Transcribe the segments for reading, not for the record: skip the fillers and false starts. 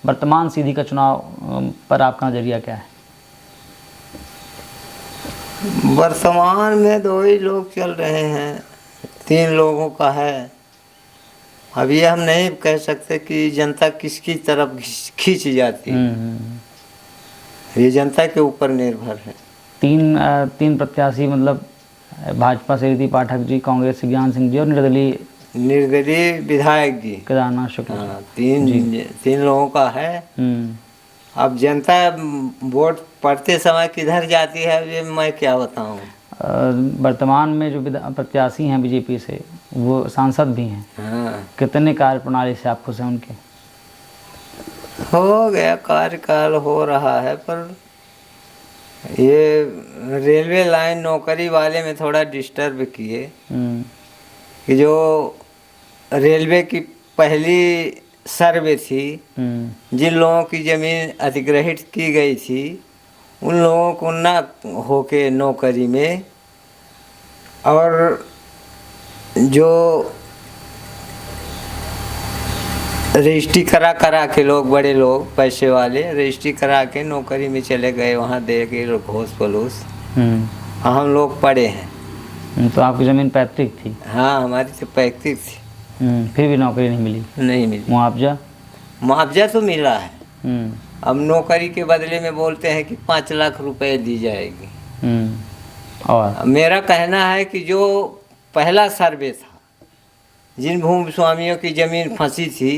वर्तमान सीधी का चुनाव पर आपका नज़रिया क्या है? वर्तमान में 2 ही लोग चल रहे हैं, 3 लोगों का है। अब ये हम नहीं कह सकते कि जनता किसकी तरफ खींच जाती है, ये जनता के ऊपर निर्भर है। तीन प्रत्याशी मतलब भाजपा से रीति पाठक जी, कांग्रेस से ज्ञान सिंह जी और निर्दलीय विधायक जी केदारनाथ शुक्ल। हाँ, तीन लोगों का है। अब जनता वोट पड़ते समय किधर जाती है ये मैं क्या बताऊं। वर्तमान में जो प्रत्याशी हैं बीजेपी से, वो सांसद भी हैं। हाँ। कितने कार्यप्रणाली से आप खुश हैं उनके? हो गया, कार्यकाल हो रहा है, पर ये रेलवे लाइन नौकरी वाले में थोड़ा डिस्टर्ब किए कि जो रेलवे की पहली सर्वे थी, जिन लोगों की ज़मीन अधिग्रहित की गई थी उन लोगों को ना होके नौकरी में, और जो रजिस्ट्री करा के लोग, बड़े लोग पैसे वाले रजिस्ट्री करा के नौकरी में चले गए, वहाँ दे के घोष पलूस। हम लोग पढ़े हैं। तो आपकी ज़मीन पैतृक थी? हाँ, हमारी तो पैतृक थी। फिर भी नौकरी नहीं मिली? नहीं मिली। मुआवजा तो मिला है। अब नौकरी के बदले में बोलते हैं कि 5 लाख रुपए दी जाएगी। और मेरा कहना है कि जो पहला सर्वे था, जिन भूमि स्वामियों की ज़मीन फंसी थी,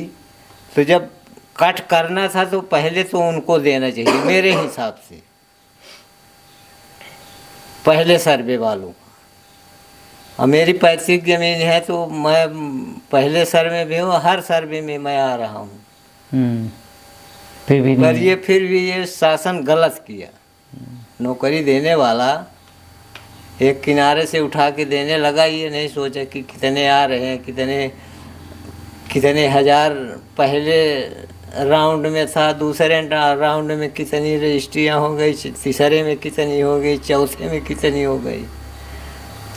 तो जब कट करना था तो पहले तो उनको देना चाहिए मेरे हिसाब से, पहले सर्वे वालों का। अब मेरी पैतृक ज़मीन है तो मैं पहले सर्वे में हूँ, हर सर्वे में मैं आ रहा हूँ। फिर भी ये शासन गलत किया। नौकरी देने वाला एक किनारे से उठा के देने लगा, ये नहीं सोचा कि कितने आ रहे हैं, कितने हजार पहले राउंड में था, दूसरे राउंड में कितनी रजिस्ट्रियाँ हो गई, तीसरे में कितनी हो गई, चौथे में कितनी हो गई।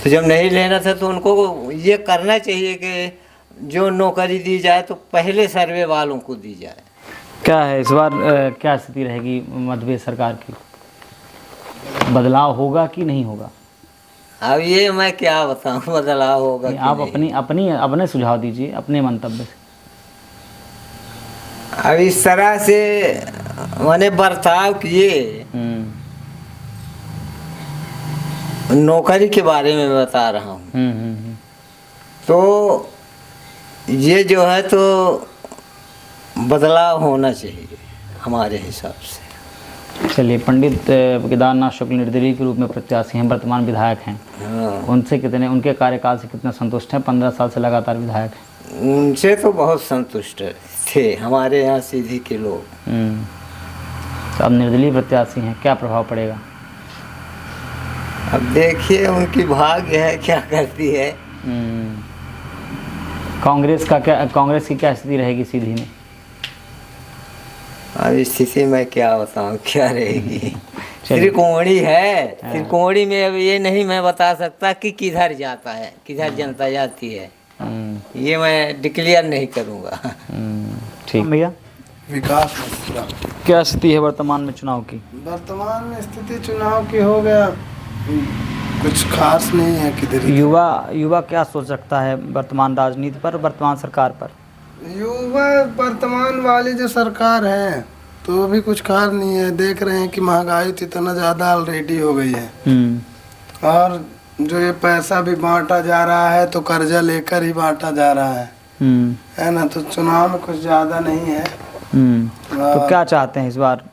तो जब नहीं लेना था तो उनको ये करना चाहिए कि जो नौकरी दी जाए तो पहले सर्वे वालों को दी जाए। क्या है इस बार क्या स्थिति रहेगी मध्य प्रदेश सरकार की? बदलाव होगा कि नहीं होगा? अब ये मैं क्या बताऊं, बदलाव होगा कि आप नहीं। अपने सुझाव दीजिए, अपने मंतव्य से। अब इस तरह से मैंने बर्ताव किए, नौकरी के बारे में बता रहा हूँ। तो ये जो है तो बदलाव होना चाहिए हमारे हिसाब से। चलिए, पंडित केदारनाथ शुक्ल निर्दलीय के रूप में प्रत्याशी हैं, वर्तमान विधायक हैं। हाँ। उनके कार्यकाल से कितना संतुष्ट हैं? 15 साल से लगातार विधायक हैं। उनसे तो बहुत संतुष्ट थे हमारे यहाँ सीधी के लोग। तो अब निर्दलीय प्रत्याशी हैं, क्या प्रभाव पड़ेगा? अब देखिए उनकी भाग्य है, क्या करती है। कांग्रेस की क्या स्थिति रहेगी सीधी में? अब स्थिति में क्या बताऊं क्या रहेगी। त्रिकोणी है, त्रिकोणी में अब ये नहीं मैं बता सकता कि किधर जाता है, किधर जनता जाती है, ये मैं डिक्लेयर नहीं करूँगा। ठीक भैया। विकास क्या स्थिति है वर्तमान में चुनाव की? वर्तमान में स्थिति चुनाव की हो गया, कुछ खास नहीं है किधर। युवा क्या सोच सकता है वर्तमान राजनीति पर, वर्तमान सरकार पर? युवा वर्तमान वाली जो सरकार है तो भी कुछ खास नहीं है। देख रहे हैं कि महंगाई तो इतना ज़्यादा ऑलरेडी हो गई है, और जो ये पैसा भी बांटा जा रहा है तो कर्जा लेकर ही बांटा जा रहा है ना। तो चुनाव में कुछ ज़्यादा नहीं है। तो क्या चाहते हैं इस बार?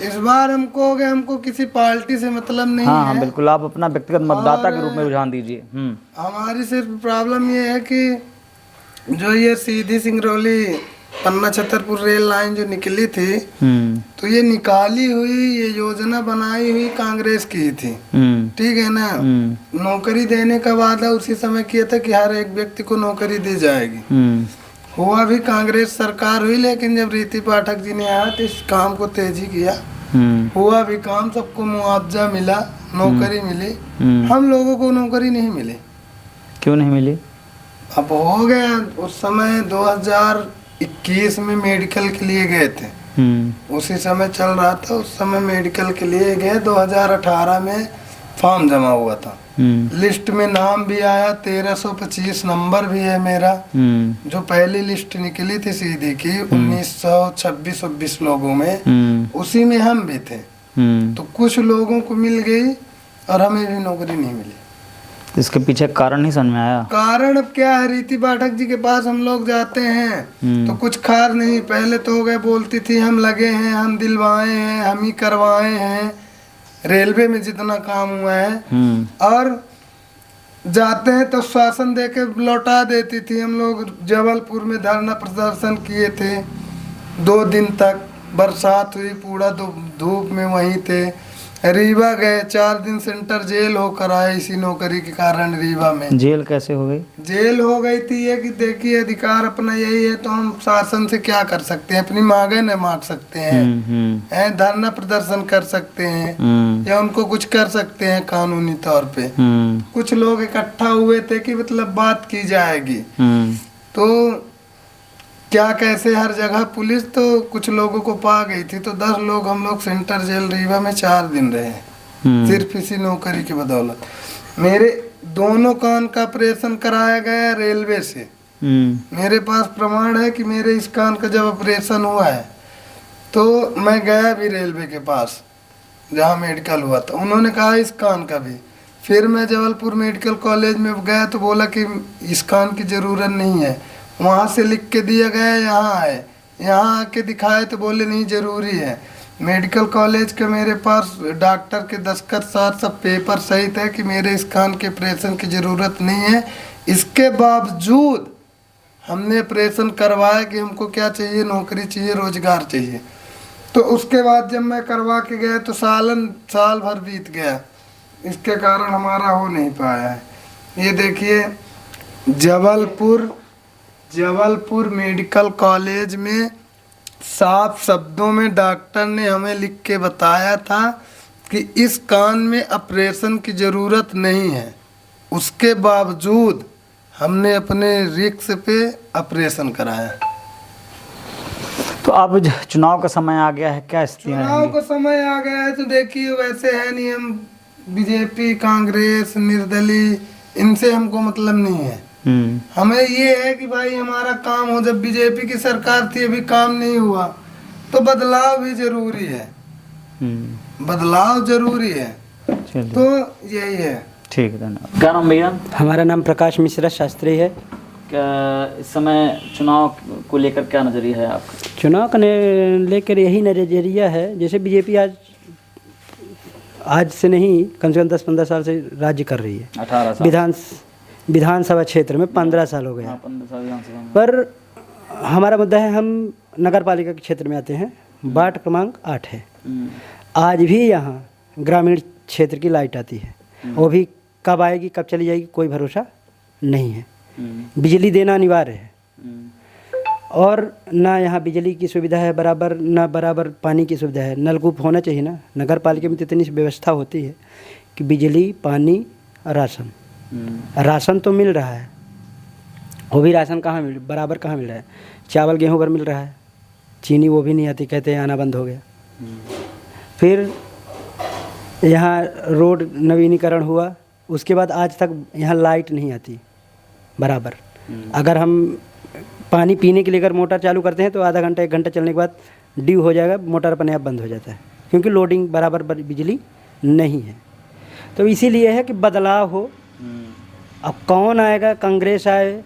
इस बार हमको किसी पार्टी से मतलब नहीं है। हाँ, बिल्कुल, आप अपना व्यक्तिगत मतदाता के रूप में रुझान दीजिए। हमारी सिर्फ प्रॉब्लम ये है कि जो ये सीधी सिंगरौली पन्ना छतरपुर रेल लाइन जो निकली थी, तो ये निकाली हुई, ये योजना बनाई हुई कांग्रेस की थी। ठीक है ना। नौकरी देने का वादा उसी समय किया था कि हर एक व्यक्ति को नौकरी दी जाएगी। हुआ भी कांग्रेस सरकार हुई, लेकिन जब रीति पाठक जी ने आया तो इस काम को तेजी किया, हुआ भी काम, सबको मुआवजा मिला, नौकरी मिली। हम लोगों को नौकरी नहीं मिली। क्यों नहीं मिली? अब हो गया उस समय 21 में मेडिकल के लिए गए थे। उसी समय चल रहा था, उस समय मेडिकल के लिए गए। 2018 में फॉर्म जमा हुआ था। लिस्ट में नाम भी आया, 1325 नंबर भी है मेरा। जो पहली लिस्ट निकली थी सीधी की 1926 लोगों में, उसी में हम भी थे। तो कुछ लोगों को मिल गई और हमें भी नौकरी नहीं मिली। इसके पीछे कारण नहीं समझ में आया। कारण अब क्या है, रीति पाठक जी के पास हम लोग जाते हैं तो कुछ खार नहीं। पहले तो हो गए, बोलती थी हम लगे हैं, हम दिलवाए हैं, हम ही करवाए हैं, रेलवे में जितना काम हुआ है। और जाते हैं तो शासन दे के लौटा देती थी। हम लोग जबलपुर में धरना प्रदर्शन किए थे 2 दिन तक, बरसात हुई, पूरा धूप में वहीं थे। रीवा गए, 4 दिन सेंटर जेल होकर आए इसी नौकरी के कारण। रीवा में जेल कैसे हो गई? जेल हो गई थी ये कि देखिए अधिकार अपना यही है तो हम शासन से क्या कर सकते हैं, अपनी मांगे न मांग सकते हैं, धरना प्रदर्शन कर सकते हैं या उनको कुछ कर सकते हैं कानूनी तौर पे। कुछ लोग इकट्ठा हुए थे कि मतलब बात की जाएगी। तो क्या कैसे हर जगह पुलिस तो कुछ लोगों को पा गई थी। तो 10 लोग हम लोग सेंटर जेल रीवा में 4 दिन रहे, सिर्फ इसी नौकरी की बदौलत। मेरे दोनों कान का ऑपरेशन कराया गया रेलवे से। मेरे पास प्रमाण है कि मेरे इस कान का जब ऑपरेशन हुआ है तो मैं गया भी रेलवे के पास जहाँ मेडिकल हुआ था। उन्होंने कहा इस कान का भी। फिर मैं जबलपुर मेडिकल कॉलेज में गया तो बोला कि इस कान की ज़रूरत नहीं है। वहाँ से लिख के दिया गया यहाँ आए, यहाँ आके दिखाए तो बोले नहीं ज़रूरी है। मेडिकल कॉलेज के मेरे पास डॉक्टर के दस्तखत साथ सब पेपर सहित है कि मेरे इस कान के ऑपरेशन की ज़रूरत नहीं है। इसके बावजूद हमने ऑपरेशन करवाया कि हमको क्या चाहिए, नौकरी चाहिए, रोजगार चाहिए। तो उसके बाद जब मैं करवा के गया तो साल भर बीत गया, इसके कारण हमारा हो नहीं पाया है। ये देखिए जबलपुर मेडिकल कॉलेज में साफ शब्दों में डॉक्टर ने हमें लिख के बताया था कि इस कान में ऑपरेशन की ज़रूरत नहीं है। उसके बावजूद हमने अपने रिस्क पे ऑपरेशन कराया। तो अब चुनाव का समय आ गया है, क्या स्थितियां चुनाव रहेंगी? का समय आ गया है तो देखिए वैसे है नहीं, हम बीजेपी, कांग्रेस, निर्दलीय इनसे हमको मतलब नहीं है। हमें ये है कि भाई हमारा काम हो। जब बीजेपी की सरकार थी अभी काम नहीं हुआ तो बदलाव भी जरूरी है, बदलाव जरूरी है। तो यही है। ठीक है, धन्यवाद। क्या नाम भैया? हमारा नाम प्रकाश मिश्रा शास्त्री है। क्या इस समय चुनाव को लेकर क्या नज़रिया है आपका? चुनाव को लेकर यही नज़रिया है, जैसे बीजेपी आज से नहीं कम से कम 10-15 साल से राज्य कर रही है। 18 साल विधानसभा क्षेत्र में 15 साल हो गए। 15 साल विधानसभा में। पर हमारा मुद्दा है, हम नगर पालिका के क्षेत्र में आते हैं, वार्ड क्रमांक 8 है। आज भी यहाँ ग्रामीण क्षेत्र की लाइट आती है, वो भी कब आएगी कब चली जाएगी कोई भरोसा नहीं है। बिजली देना अनिवार्य है और ना यहाँ बिजली की सुविधा है बराबर, ना बराबर पानी की सुविधा है। नलकूप होना चाहिए ना, नगर पालिका में तो इतनी व्यवस्था होती है कि बिजली, पानी, राशन तो मिल रहा है, वो भी राशन बराबर कहाँ मिल रहा है। चावल गेहूँ पर मिल रहा है, चीनी वो भी नहीं आती, कहते हैं आना बंद हो गया। फिर यहाँ रोड नवीनीकरण हुआ, उसके बाद आज तक यहाँ लाइट नहीं आती बराबर। अगर हम पानी पीने के लिए अगर मोटर चालू करते हैं तो आधा घंटा 1 घंटा चलने के बाद ड्यू हो जाएगा, मोटर अपने आप बंद हो जाता है, क्योंकि लोडिंग बराबर बिजली नहीं है। तो इसीलिए है कि बदलाव हो। अब कौन आएगा, कांग्रेस आए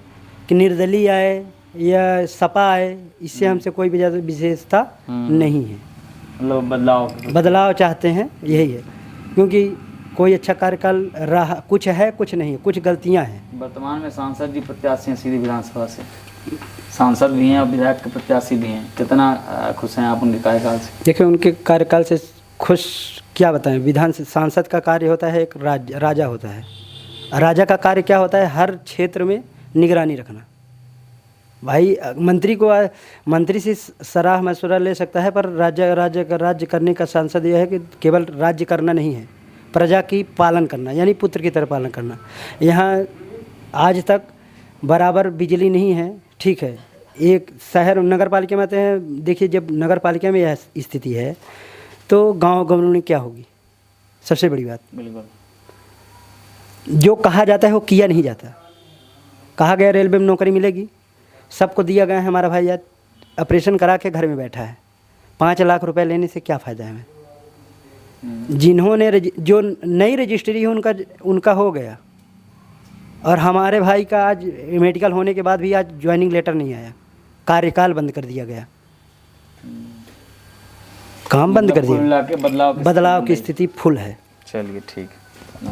कि निर्दलीय आए या सपा आए, इससे हमसे कोई भी ज़्यादा विशेषता नहीं है। मतलब बदलाव चाहते हैं, यही है, क्योंकि कोई अच्छा कार्यकाल रहा, कुछ है कुछ नहीं है, कुछ गलतियां हैं। वर्तमान में सांसद जी प्रत्याशी हैं सीधी विधानसभा से, सांसद भी हैं और विधायक के प्रत्याशी भी हैं। कितना खुश हैं आप उनके कार्यकाल से? देखिए उनके कार्यकाल से खुश क्या बताएं। सांसद का कार्य होता है, एक राजा होता है। राजा का कार्य क्या होता है, हर क्षेत्र में निगरानी रखना। भाई मंत्री से सलाह मशवरा ले सकता है, पर राज्य करने का सांसद यह है कि केवल राज्य करना नहीं है, प्रजा की पालन करना, यानी पुत्र की तरह पालन करना। यहाँ आज तक बराबर बिजली नहीं है, ठीक है, एक शहर नगर पालिका में आते हैं, देखिए जब नगर पालिका में यह स्थिति है तो गांव गंवों में क्या होगी। सबसे बड़ी बात, बिल्कुल जो कहा जाता है वो किया नहीं जाता। कहा गया रेलवे में नौकरी मिलेगी, सबको दिया गया है, हमारा भाई आज ऑपरेशन करा के घर में बैठा है, 5 लाख रुपए लेने से क्या फ़ायदा है हमें। जिन्होंने जो नई रजिस्ट्री है उनका हो गया, और हमारे भाई का आज मेडिकल होने के बाद भी आज ज्वाइनिंग लेटर नहीं आया, कार्यकाल बंद कर दिया गया, काम बंद कर कुल दिया। मिला के बदलाव बदलाव की स्थिति फुल है। चलिए ठीक है।